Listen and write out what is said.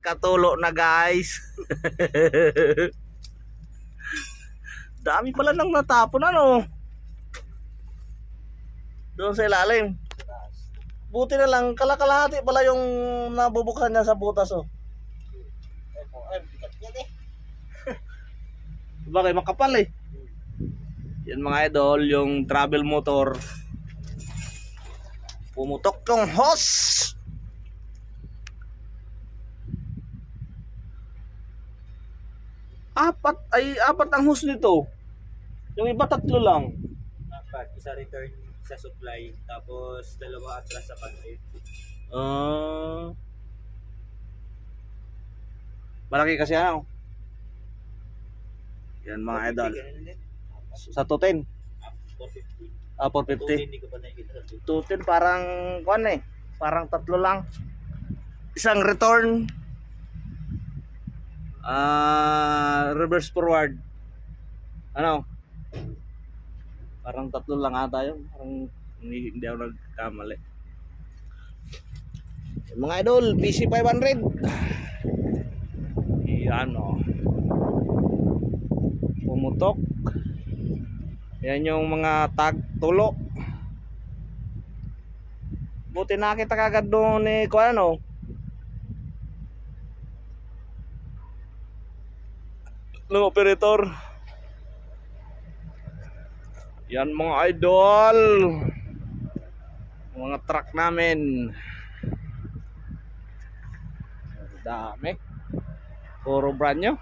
Katulo na guys. Dami pala nang natapon ano. Doon sa ilalim. Buti na lang kalakalahati pala yung nabubuksan niya sa butas oh. Bagay makapal eh. Yan mga idol, yung travel motor. Pumutok yung hose. Apat ang hose nito. Yung iba 3 lang. Apat, isa return sa supply, tapos 2 atras sa convey. Malaki kasi ano. Yan mga idol. Sa 210. 450. 450. Hindi ko pa nakikita. 210 parang kuan eh. Parang 3 lang. Isang return. Reverse forward. Ano? Parang 3 lang ata yun. Parang hindi ako nagkamali. Mga idol, PC 500. Yan o. Pumutok. Yan yung mga tag tulo. Buti nakita kagad doon eh kung ano. Ng operator. Yan mga idol. Mga truck namin. Dami. Puro brand new.